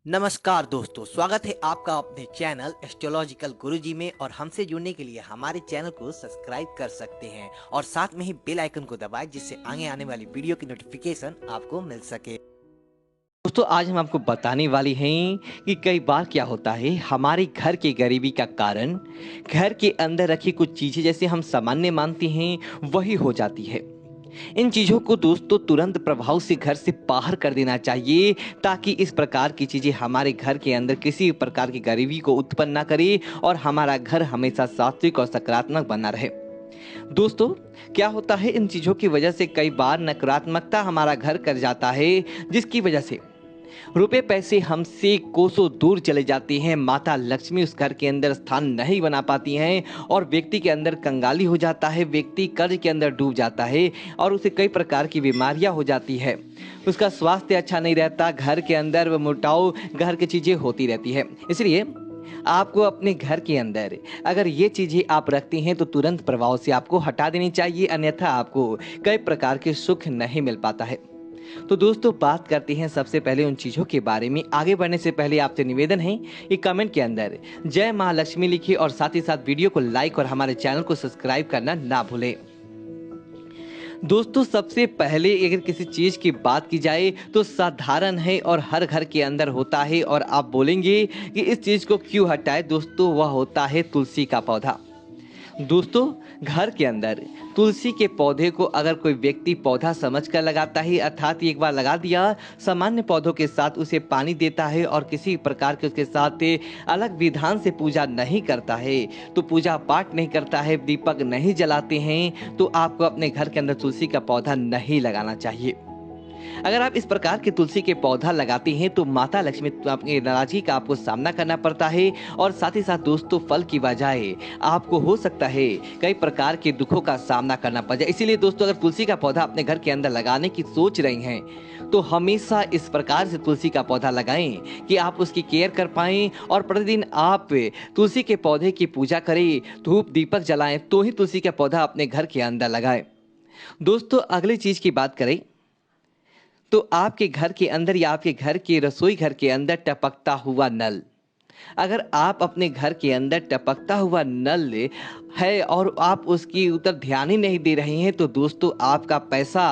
नमस्कार दोस्तों, स्वागत है आपका अपने चैनल एस्ट्रोलॉजिकल गुरुजी में। और हमसे जुड़ने के लिए हमारे चैनल को सब्सक्राइब कर सकते हैं और साथ में ही बेल आइकन को दबाएं, जिससे आगे आने वाली वीडियो की नोटिफिकेशन आपको मिल सके। दोस्तों आज हम आपको बताने वाले हैं कि कई बार क्या होता है हमारे घर की गरीबी का कारण घर के अंदर रखी कुछ चीजें जैसे हम सामान्य मानते हैं वही हो जाती है। इन चीजों को दोस्तों तुरंत प्रभाव से घर से बाहर कर देना चाहिए ताकि इस प्रकार की चीजें हमारे घर के अंदर किसी प्रकार की गरीबी को उत्पन्न ना करे और हमारा घर हमेशा सात्विक और सकारात्मक बना रहे। दोस्तों क्या होता है इन चीजों की वजह से कई बार नकारात्मकता हमारा घर कर जाता है, जिसकी वजह से रुपए पैसे हमसे कोसों दूर चले जाते हैं। माता लक्ष्मी उस घर के अंदर स्थान नहीं बना पाती हैं और व्यक्ति के अंदर कंगाली हो जाता है, व्यक्ति कर्ज के अंदर डूब जाता है और उसे कई प्रकार की बीमारियां हो जाती है। उसका स्वास्थ्य अच्छा नहीं रहता, घर के अंदर वो मोटाव, घर की चीजें होती रहती है। इसलिए आपको अपने घर के अंदर अगर ये चीजें आप रखती हैं तो तुरंत प्रभाव से आपको हटा देनी चाहिए, अन्यथा आपको कई प्रकार के सुख नहीं मिल पाता है। तो दोस्तों बात करते हैं सबसे पहले उन चीजों के बारे में। आगे बढ़ने से पहले आपसे निवेदन है कि कमेंट के अंदर जय महालक्ष्मी लिखिए और साथ ही साथ वीडियो को लाइक और हमारे चैनल को सब्सक्राइब करना ना भूलें। दोस्तों सबसे पहले अगर किसी चीज की बात की जाए तो साधारण है और हर घर के अंदर होता है और आप बोलेंगे कि इस चीज को क्यों हटाए, दोस्तों वह होता है तुलसी का पौधा। दोस्तों घर के अंदर तुलसी के पौधे को अगर कोई व्यक्ति पौधा समझकर लगाता है, अर्थात एक बार लगा दिया, सामान्य पौधों के साथ उसे पानी देता है और किसी प्रकार के उसके साथ अलग विधान से पूजा नहीं करता है, तो पूजा पाठ नहीं करता है, दीपक नहीं जलाते हैं, तो आपको अपने घर के अंदर तुलसी का पौधा नहीं लगाना चाहिए। अगर आप इस प्रकार के तुलसी के पौधा लगाते हैं तो माता लक्ष्मी आपकी नाराजगी का आपको सामना करना पड़ता है और साथ ही साथ दोस्तों फल की बजाय आपको हो सकता है कई प्रकार के दुखों का सामना करना पड़ जाए। इसीलिए दोस्तों अगर तुलसी का पौधा अपने घर के अंदर लगाने की सोच रही हैं तो हमेशा इस प्रकार से तुलसी का पौधा लगाएं कि आप उसकी केयर कर पाएं और प्रतिदिन आप तुलसी के पौधे की पूजा करें, धूप दीपक जलाएं, तो ही तुलसी का पौधा अपने घर के अंदर लगाएं। दोस्तों अगली चीज की बात करें तो आपके घर के अंदर या आपके घर के रसोई घर के अंदर टपकता हुआ नल, अगर आप अपने घर के अंदर टपकता हुआ नल है और आप उसकी उतर ध्यान ही नहीं दे रहे हैं तो दोस्तों आपका पैसा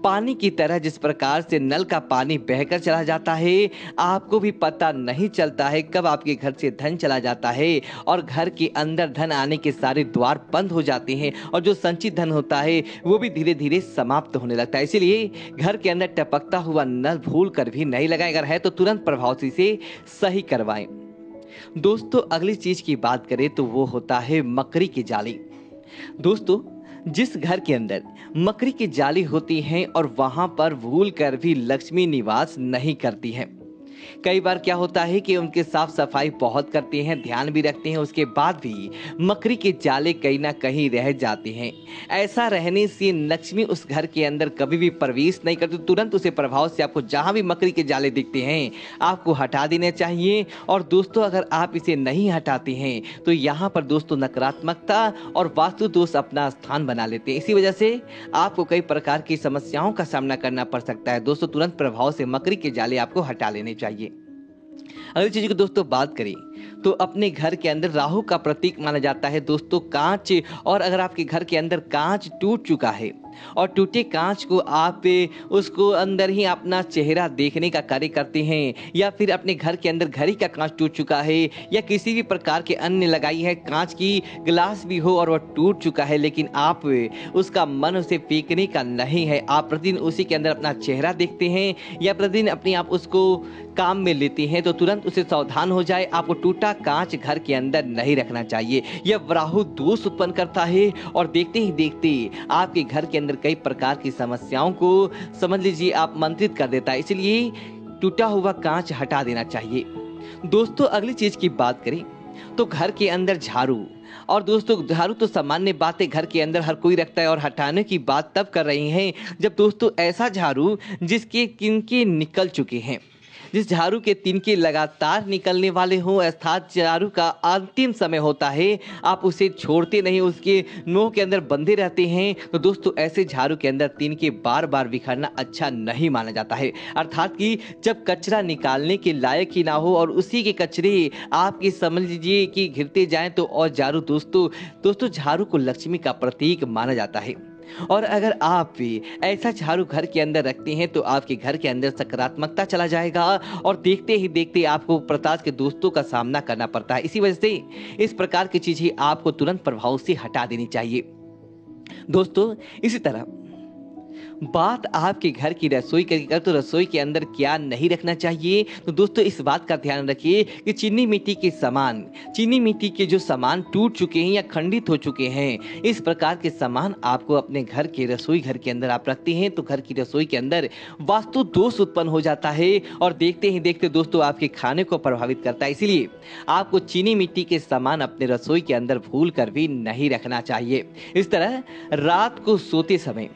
पानी की तरह जिस प्रकार से नल का पानी बहकर चला जाता है, आपको भी पता नहीं चलता है कब आपके घर से धन चला जाता है और घर के अंदर धन आने के सारे द्वार बंद हो जाते हैं और जो संचित धन होता है वो भी धीरे धीरे समाप्त होने लगता है। इसीलिए घर के अंदर टपकता हुआ नल भूल कर भी नहीं लगाएं, अगर है तो तुरंत प्रभाव से इसे सही करवाएं। दोस्तों अगली चीज की बात करें तो वो होता है मकड़ी की जाली। दोस्तों जिस घर के अंदर मकड़ी की जाली होती है और वहां पर भूल कर भी लक्ष्मी निवास नहीं करती है, कई बार क्या होता है कि उनके साफ सफाई बहुत करते हैं, ध्यान भी रखते हैं, उसके बाद भी मकड़ी के जाले कहीं ना कहीं रह जाते हैं। ऐसा रहने से लक्ष्मी उस घर के अंदर कभी भी प्रवेश नहीं करती। तुरंत उसे प्रभाव से आपको जहां भी मकड़ी के जाले दिखते हैं आपको हटा देने चाहिए। और दोस्तों अगर आप इसे नहीं हटाते हैं तो यहाँ पर दोस्तों नकारात्मकता और वास्तु दोष अपना स्थान बना लेते हैं। इसी वजह से आपको कई प्रकार की समस्याओं का सामना करना पड़ सकता है। दोस्तों तुरंत प्रभाव से मकड़ी के जाले आपको हटा लेने चाहिए। अगली चीज की दोस्तों बात करें तो अपने घर के अंदर राहु का प्रतीक माना जाता है दोस्तों कांच। और अगर आपके घर के अंदर कांच टूट चुका है और टूटे कांच को आप उसको अंदर ही अपना चेहरा देखने का कार्य करते हैं, या फिर अपने घर के अंदर घड़ी का कांच टूट चुका है या किसी भी प्रकार के अन्य लगाई है कांच की गिलास भी हो और वह टूट चुका है, लेकिन आप उसका मन उसे फेंकने का नहीं है, आप प्रतिदिन उसी के अंदर अपना चेहरा देखते हैं या प्रतिदिन अपने आप उसको काम में लेते हैं, तो तुरंत उसे सावधान हो जाए। आपको टूटा कांच घर के अंदर नहीं रखना चाहिए, यह राहु दोष उत्पन्न करता है और देखते ही देखते आपके घर के अंदर कई प्रकार की समस्याओं को समझ लीजिए आप मंत्रित कर देता है। इसलिए टूटा हुआ कांच हटा देना चाहिए। दोस्तों अगली चीज की बात करें तो घर के अंदर झाड़ू। और दोस्तों झाड़ू तो सामान्य बात है, घर के अंदर हर कोई रखता है और हटाने की बात तब कर रही हैं जब दोस्तों ऐसा झाड़ू जिसके किनके निकल चुके हैं, जिस झाड़ू के तिनके लगातार निकलने वाले हों, अर्थात झाड़ू का अंतिम समय होता है, आप उसे छोड़ते नहीं, उसके नोक के अंदर बंधे रहते हैं, तो दोस्तों ऐसे झाड़ू के अंदर तिनके बार बार बिखरना अच्छा नहीं माना जाता है। अर्थात कि जब कचरा निकालने के लायक ही ना हो और उसी के कचरे आपकी समझ लीजिए कि घिरते जाएं, तो और झाड़ू दोस्तों झाड़ू को लक्ष्मी का प्रतीक माना जाता है। और अगर आप भी ऐसा झाड़ू घर के अंदर रखते हैं तो आपके घर के अंदर सकारात्मकता चला जाएगा और देखते ही देखते आपको प्रताप के दोस्तों का सामना करना पड़ता है। इसी वजह से इस प्रकार की चीजें आपको तुरंत प्रभाव से हटा देनी चाहिए। दोस्तों इसी तरह बात आपके घर की रसोई की कर, तो रसोई के अंदर क्या नहीं रखना चाहिए, तो दोस्तों इस बात का ध्यान रखिए कि चीनी मिट्टी के जो सामान टूट चुके हैं या खंडित हो चुके हैं, इस प्रकार के सामान आपको अपने घर के रसोई घर के अंदर आप रखते हैं तो घर की रसोई के अंदर वास्तु दोष उत्पन्न हो जाता है और देखते ही देखते दोस्तों आपके खाने को प्रभावित करता है। इसीलिए आपको चीनी मिट्टी के सामान अपने रसोई के अंदर भूल कर भी नहीं रखना चाहिए। इस तरह रात को सोते समय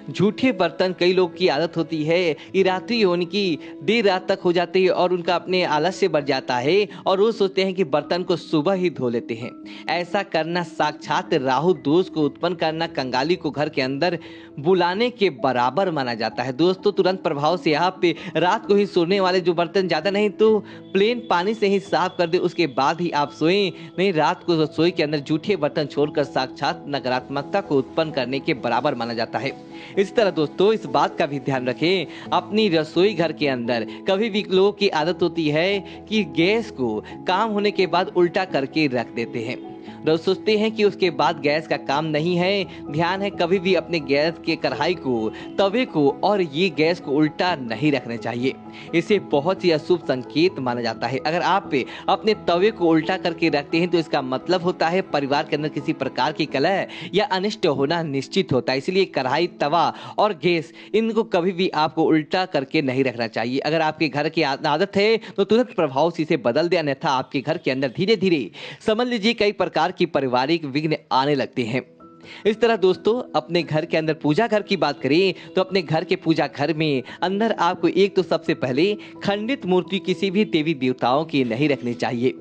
झूठे बर्तन, कई लोग की आदत होती है कि रात्रि होने की देर रात तक हो जाती है और उनका अपने आलस्य बढ़ जाता है और वो सोचते हैं कि बर्तन को सुबह ही धो लेते हैं। ऐसा करना साक्षात राहु दोष को उत्पन्न करना, कंगाली को घर के अंदर बुलाने के बराबर माना जाता है। दोस्तों तुरंत प्रभाव से आप रात को ही सोने वाले जो बर्तन ज्यादा नहीं तो प्लेन पानी से ही साफ कर दे, उसके बाद ही आप सोएं। नहीं, रात को रसोई के अंदर झूठे बर्तन छोड़कर साक्षात नकारात्मकता को उत्पन्न करने के बराबर माना जाता है। इस तरह दोस्तों इस बात का भी ध्यान रखें, अपनी रसोई घर के अंदर कभी भी लोगों की आदत होती है कि गैस को काम होने के बाद उल्टा करके रख देते हैं। लोग सोचते हैं कि उसके बाद गैस का काम नहीं है। ध्यान है कभी भी अपने गैस के कढ़ाई को, तवे को और ये गैस को उल्टा नहीं रखना चाहिए। इसे बहुत ही अशुभ संकेत माना जाता है। अगर आप अपने तवे को उल्टा करके रखते हैं तो इसका मतलब होता है परिवार के अंदर किसी प्रकार की कलह या अनिष्ट होना निश्चित होता है। इसलिए कढ़ाई, तवा और गैस इनको कभी भी आपको उल्टा करके नहीं रखना चाहिए। अगर आपके घर की आदत है तो तुरंत प्रभाव से इसे बदल दे, अन्यथा आपके घर के अंदर धीरे धीरे समझ लीजिए कई प्रकार की पारिवारिक विघ्न आने लगते हैं। इस तरह दोस्तों अपने घर के अंदर पूजा घर की बात करें तो अपने घर के पूजा घर में अंदर आपको एक तो सबसे पहले खंडित मूर्ति किसी भी देवी देवताओं की नहीं रखनी चाहिए।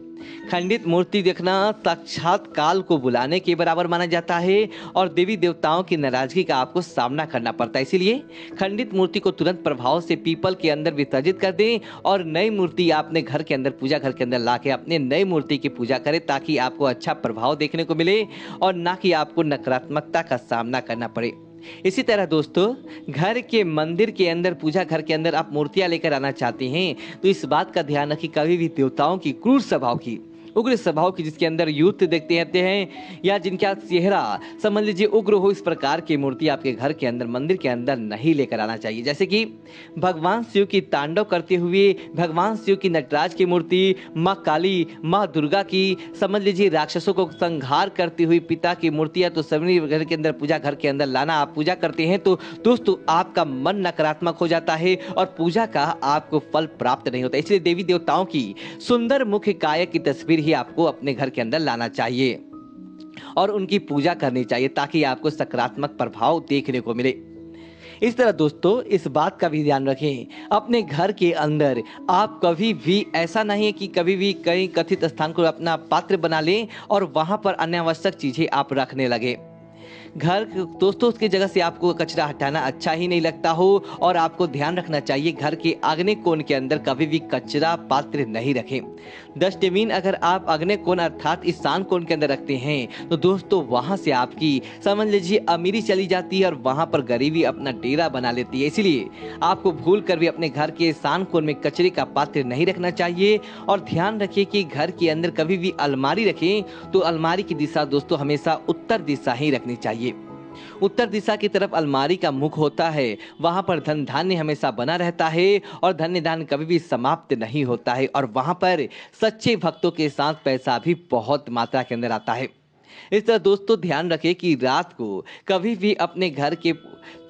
खंडित मूर्ति देखना साक्षात काल को बुलाने के बराबर माना जाता है और देवी देवताओं की नाराजगी का आपको सामना करना पड़ता है। इसीलिए खंडित मूर्ति को तुरंत प्रभाव से पीपल के अंदर विसर्जित कर दें और नई मूर्ति आपने घर के अंदर पूजा घर के अंदर लाके अपने नई मूर्ति की पूजा करें, ताकि आपको अच्छा प्रभाव देखने को मिले और ना कि आपको नकारात्मकता का सामना करना पड़े। इसी तरह दोस्तों घर के मंदिर के अंदर, पूजा घर के अंदर आप मूर्तियां लेकर आना चाहते हैं तो इस बात का ध्यान रखिए कभी भी देवताओं की क्रूर स्वभाव की, उग्र स्वभाव की, जिसके अंदर युद्ध देखते रहते हैं या जिनका चेहरा समझ लीजिए उग्र हो, इस प्रकार की मूर्ति आपके घर के अंदर, मंदिर के अंदर नहीं लेकर आना चाहिए। जैसे कि भगवान शिव की तांडव करते हुए भगवान शिव की नटराज की मूर्ति, माँ काली, माँ दुर्गा की, समझ लीजिए राक्षसों को संहार करती हुई पिता की मूर्तियां तो सभी घर के अंदर, पूजा घर के अंदर लाना, आप पूजा करते हैं तो दोस्तों आपका मन नकारात्मक हो जाता है और पूजा का आपको फल प्राप्त नहीं होता। इसलिए देवी देवताओं की सुंदर मुख्य काया की तस्वीर ही आपको अपने घर के अंदर लाना चाहिए और उनकी पूजा करनी चाहिए, ताकि आपको सकारात्मक प्रभाव देखने को मिले। इस तरह दोस्तों इस बात का भी ध्यान रखें, अपने घर के अंदर आप कभी भी ऐसा नहीं है कि कभी भी कहीं कथित स्थान को अपना पात्र बना लें और वहां पर अनावश्यक चीजें आप रखने लगे। घर दोस्तों उसकी जगह से आपको कचरा हटाना अच्छा ही नहीं लगता हो और आपको ध्यान रखना चाहिए घर के आग्नेय कोण के अंदर कभी भी कचरा पात्र नहीं रखें। डस्टबिन अगर आप आग्नेय कोण अर्थात ईशान कोण के अंदर रखते हैं तो दोस्तों वहां से आपकी समझ लीजिए अमीरी चली जाती है और वहां पर गरीबी अपना डेरा बना लेती है। इसलिए आपको भूल कर भी अपने घर के ईशान कोण में कचरे का पात्र नहीं रखना चाहिए और ध्यान रखिए कि घर के अंदर कभी भी अलमारी रखें तो अलमारी की दिशा दोस्तों हमेशा उत्तर दिशा ही रखनी चाहिए। उत्तर दिशा की तरफ अलमारी का मुख होता है, वहां पर धन धान्य हमेशा बना रहता है और धन्य दान कभी भी समाप्त नहीं होता है और वहां पर सच्चे भक्तों के साथ पैसा भी बहुत मात्रा के अंदर आता है। इस तरह दोस्तों ध्यान रखें कि रात को कभी भी अपने घर के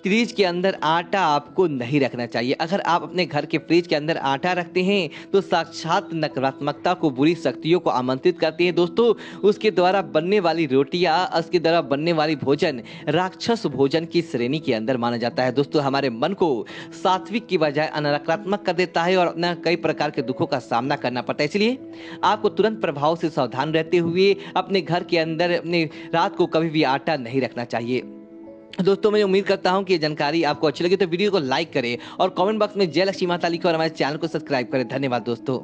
फ्रिज के अंदर आटा आपको नहीं रखना चाहिए। अगर आप अपने घर के फ्रिज के अंदर आटा रखते हैं तो साक्षात नकारात्मकता को, बुरी शक्तियों को आमंत्रित करते हैं दोस्तों। उसके द्वारा बनने वाली रोटियां, उसके द्वारा बनने वाली भोजन राक्षस भोजन की श्रेणी के अंदर माना जाता है दोस्तों। हमारे मन को सात्विक की बजाय नकारात्मक कर देता है और अपना कई प्रकार के दुखों का सामना करना पड़ता है। इसलिए आपको तुरंत प्रभाव से सावधान रहते हुए अपने घर के अंदर अपने रात को कभी भी आटा नहीं रखना चाहिए। दोस्तों मैं उम्मीद करता हूं कि ये जानकारी आपको अच्छी लगी तो वीडियो को लाइक करें और कमेंट बॉक्स में जय लक्ष्मी माता लिखें और हमारे चैनल को सब्सक्राइब करें। धन्यवाद दोस्तों।